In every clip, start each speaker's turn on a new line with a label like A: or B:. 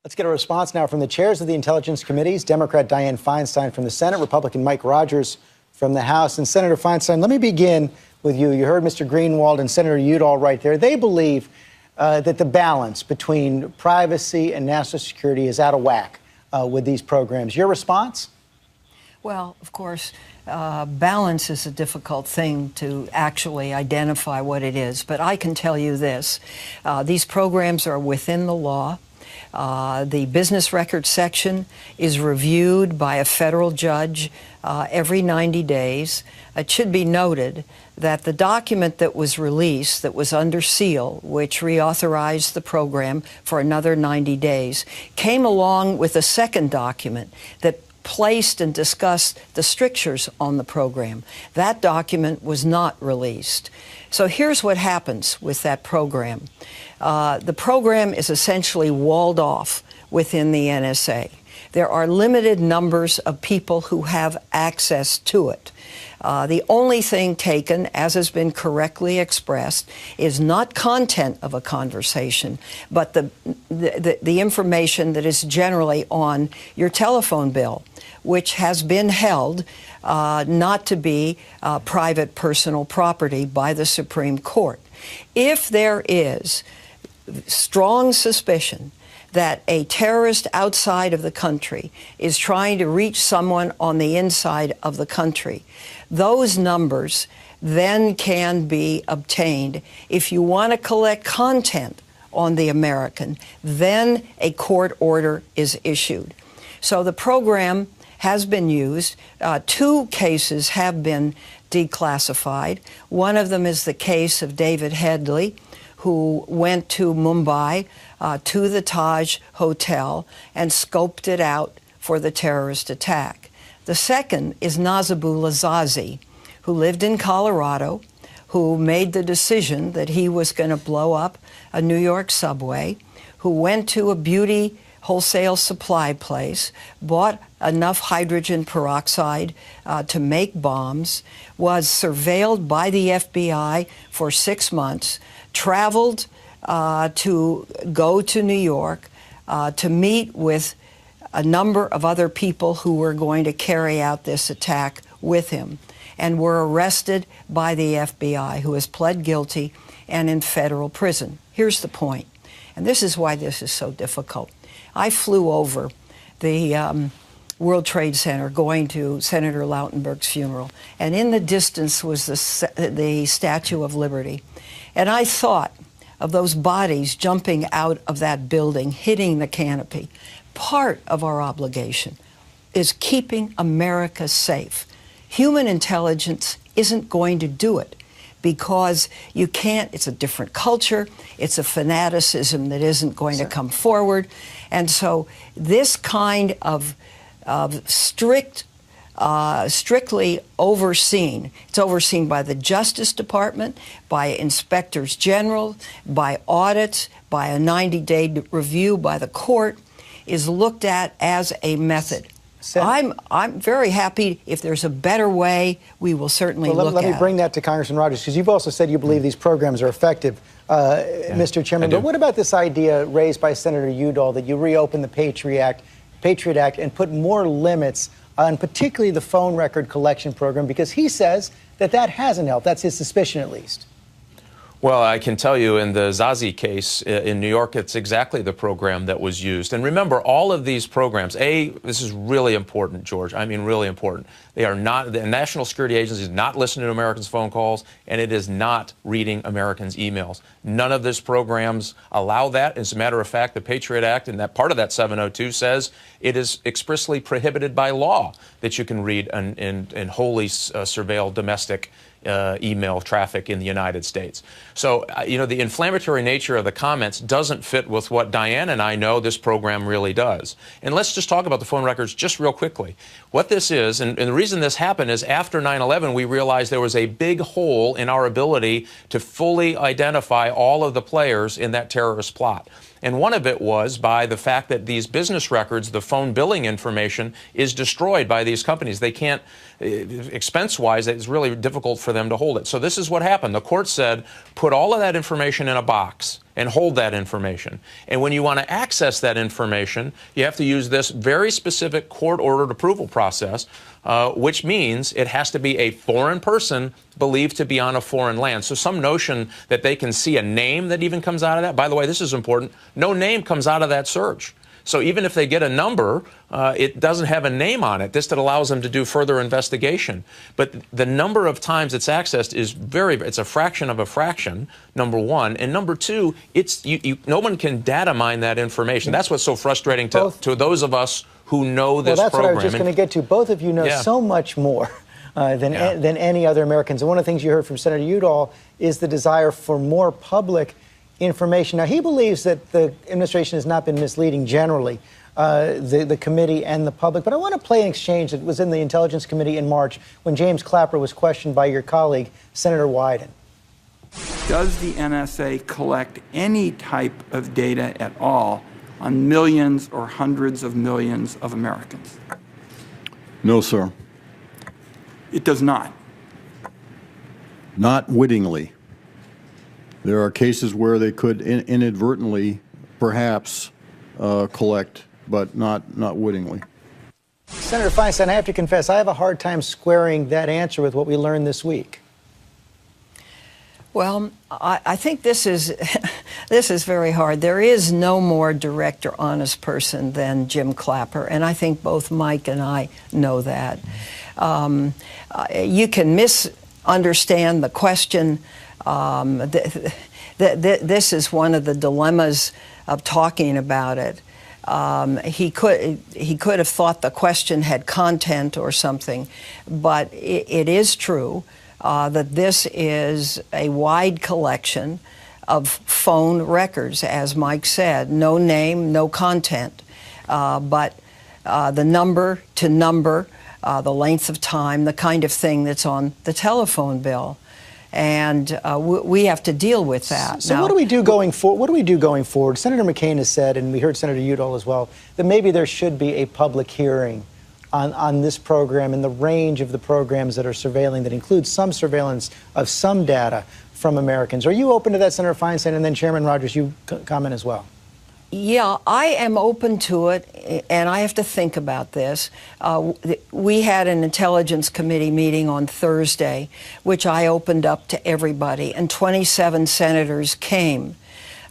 A: Let's get a response now from the chairs of the Intelligence Committees, Democrat Dianne Feinstein from the Senate, Republican Mike Rogers from the House. And Senator Feinstein, let me begin with you. You heard Mr. Greenwald and Senator Udall right there. They believe that the balance between privacy and national security is out of whack with these programs. Your response?
B: Well, of course, balance is a difficult thing to actually identify what it is. But I can tell you this. These programs are within the law. The business record section is reviewed by a federal judge every 90 days. It should be noted that the document that was released, that was under seal, which reauthorized the program for another 90 days, came along with a second document that placed and discussed the strictures on the program. That document was not released. So here's what happens with that program. The program is essentially walled off within the NSA. There are limited numbers of people who have access to it. The only thing taken, as has been correctly expressed, is not content of a conversation, but the information that is generally on your telephone bill, which has been held not to be private personal property by the Supreme Court. If there is strong suspicion that a terrorist outside of the country is trying to reach someone on the inside of the country, those numbers then can be obtained. If you want to collect content on the American, then a court order is issued. So the program has been used. 2 cases have been declassified. One of them is the case of David Headley, who went to Mumbai, to the Taj Hotel, and scoped it out for the terrorist attack. The second is Nazibullah Zazi, who lived in Colorado, who made the decision that he was going to blow up a New York subway, who went to a beauty wholesale supply place, bought enough hydrogen peroxide to make bombs, was surveilled by the FBI for 6 months, traveled to go to New York to meet with a number of other people who were going to carry out this attack with him, and were arrested by the FBI, who has pled guilty and in federal prison. Here's the point, and this is why this is so difficult. I flew over the World Trade Center going to Senator Lautenberg's funeral, and in the distance was the Statue of Liberty. And I thought of those bodies jumping out of that building, hitting the canopy. Part of our obligation is keeping America safe. Human intelligence isn't going to do it because you can't, it's a different culture, it's a fanaticism that isn't going to come forward. And so this kind of strictly overseen. It's overseen by the Justice Department, by inspectors general, by audits, by a 90-day review by the court, is looked at as a method. I'm very happy. If there's a better way, we will certainly look at it.
A: Let me bring that to Congressman Rogers, because you've also said you believe these programs are effective, Mr. Chairman. But what about this idea raised by Senator Udall that you reopen the Patriot Act and put more limits on particularly the phone record collection program, because he says that that hasn't helped. That's his suspicion, at least.
C: Well, I can tell you in the Zazi case in New York, it's exactly the program that was used. And remember, all of these programs, this is really important, George. I mean, really important. They are not, the National Security Agency is not listening to Americans' phone calls, and it is not reading Americans' emails. None of these programs allow that. As a matter of fact, the Patriot Act, and that part of that 702 says it is expressly prohibited by law that you can read and wholly surveil domestic email traffic in the United States. So, you know, the inflammatory nature of the comments doesn't fit with what Dianne and I know this program really does. And let's just talk about the phone records just real quickly. What this is, and the reason this happened is after 9/11, we realized there was a big hole in our ability to fully identify all of the players in that terrorist plot. And one of it was by the fact that these business records, the phone billing information, is destroyed by these companies. They can't, expense-wise, it's really difficult for them to hold it. So this is what happened. The court said, put all of that information in a box and hold that information. And when you want to access that information, you have to use this very specific court-ordered approval process, which means it has to be a foreign person believed to be on a foreign land. So some notion that they can see a name that even comes out of that, by the way, this is important, no name comes out of that search. So even if they get a number, it doesn't have a name on it. This allows them to do further investigation. But the number of times it's accessed is it's a fraction of a fraction, number one. And number two, no one can data mine that information. That's what's so frustrating to those of us who know this program.
A: Well, that's what I was just going to get to. Both of you know so much more than any other Americans. And one of the things you heard from Senator Udall is the desire for more public information. Now, he believes that the administration has not been misleading generally, the committee and the public. But I want to play an exchange that was in the Intelligence Committee in March when James Clapper was questioned by your colleague, Senator Wyden.
D: Does the NSA collect any type of data at all on millions or hundreds of millions of Americans?
E: No, sir.
D: It does not.
E: Not wittingly. There are cases where they could inadvertently, perhaps, collect, but not wittingly.
A: Senator Feinstein, I have to confess, I have a hard time squaring that answer with what we learned this week.
B: Well, I think this is this is very hard. There is no more direct or honest person than Jim Clapper, and I think both Mike and I know that. You can misunderstand the question. This is one of the dilemmas of talking about it. He could have thought the question had content or something, but it is true that this is a wide collection of phone records, as Mike said. No name, no content, but the number to number, the length of time, the kind of thing that's on the telephone bill. And we have to deal with that.
A: So now, what do we do going forward? What do we do going forward? Senator McCain has said, and we heard Senator Udall as well, that maybe there should be a public hearing on this program and the range of the programs that are surveilling, that includes some surveillance of some data from Americans. Are you open to that, Senator Feinstein? And then Chairman Rogers, you comment as well.
B: Yeah, I am open to it, and I have to think about this. We had an Intelligence Committee meeting on Thursday, which I opened up to everybody, and 27 senators came.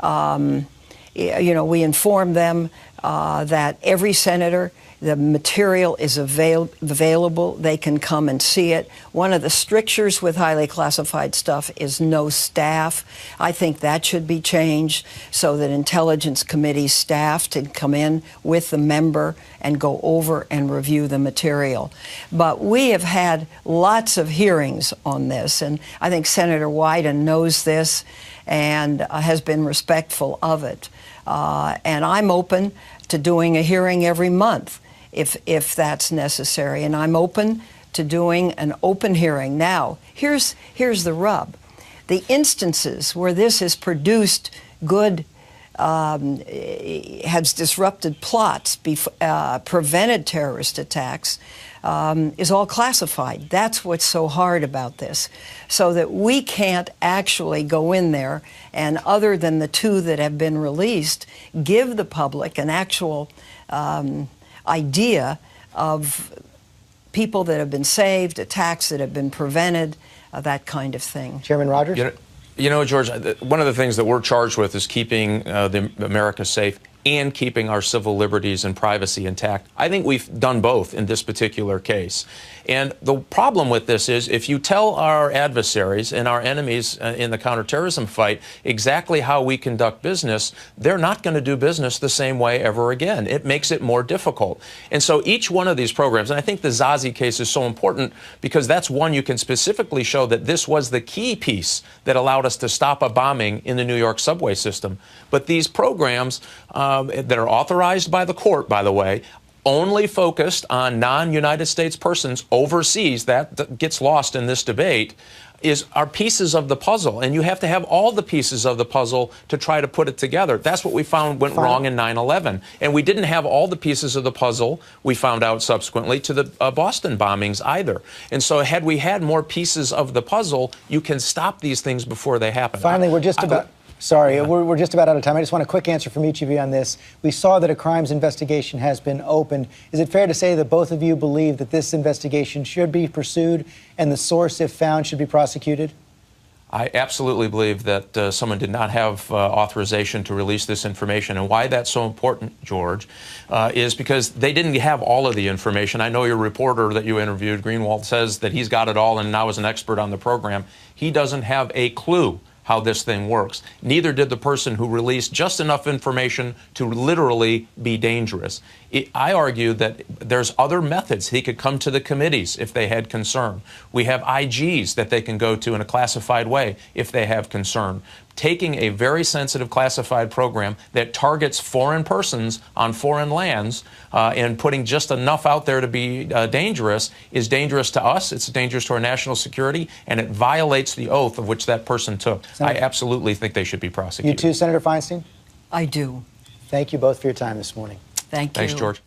B: We informed them that every senator, the material is available. They can come and see it. One of the strictures with highly classified stuff is no staff. I think that should be changed so that Intelligence Committee staff can come in with the member and go over and review the material. But we have had lots of hearings on this, and I think Senator Wyden knows this and has been respectful of it. And I'm open to doing a hearing every month if that's necessary. And I'm open to doing an open hearing. Now, here's the rub. The instances where this has produced good, has disrupted plots, prevented terrorist attacks, is all classified. That's what's so hard about this. So that we can't actually go in there and, other than the two that have been released, give the public an actual idea of people that have been saved, attacks that have been prevented, that kind of thing.
A: Chairman Rogers?
C: You know, George, one of the things that we're charged with is keeping America safe and keeping our civil liberties and privacy intact. I think we've done both in this particular case. And the problem with this is if you tell our adversaries and our enemies in the counterterrorism fight exactly how we conduct business, they're not going to do business the same way ever again. It makes it more difficult. And so each one of these programs, and I think the Zazi case is so important because that's one you can specifically show that this was the key piece that allowed us to stop a bombing in the New York subway system. But these programs that are authorized by the court, by the way, only focused on non-United States persons overseas, that gets lost in this debate, are pieces of the puzzle. And you have to have all the pieces of the puzzle to try to put it together. That's what we found went wrong in 9/11. And we didn't have all the pieces of the puzzle, we found out subsequently, to the Boston bombings either. And so had we had more pieces of the puzzle, you can stop these things before they happen.
A: Finally, we're just about... Sorry, we're just about out of time. I just want a quick answer from each of you on this. We saw that a crimes investigation has been opened. Is it fair to say that both of you believe that this investigation should be pursued and the source, if found, should be prosecuted?
C: I absolutely believe that someone did not have authorization to release this information. And why that's so important, George, is because they didn't have all of the information. I know your reporter that you interviewed, Greenwald, says that he's got it all and now is an expert on the program. He doesn't have a clue how this thing works. Neither did the person who released just enough information to literally be dangerous. I argue that there's other methods. He could come to the committees if they had concern. We have IGs that they can go to in a classified way if they have concern. Taking a very sensitive classified program that targets foreign persons on foreign lands and putting just enough out there to be dangerous is dangerous to us, it's dangerous to our national security, and it violates the oath of which that person took.
A: Senator,
C: I absolutely think they should be prosecuted.
A: You too, Senator Feinstein?
B: I do.
A: Thank you both for your time this morning.
B: Thank you.
C: Thanks, George.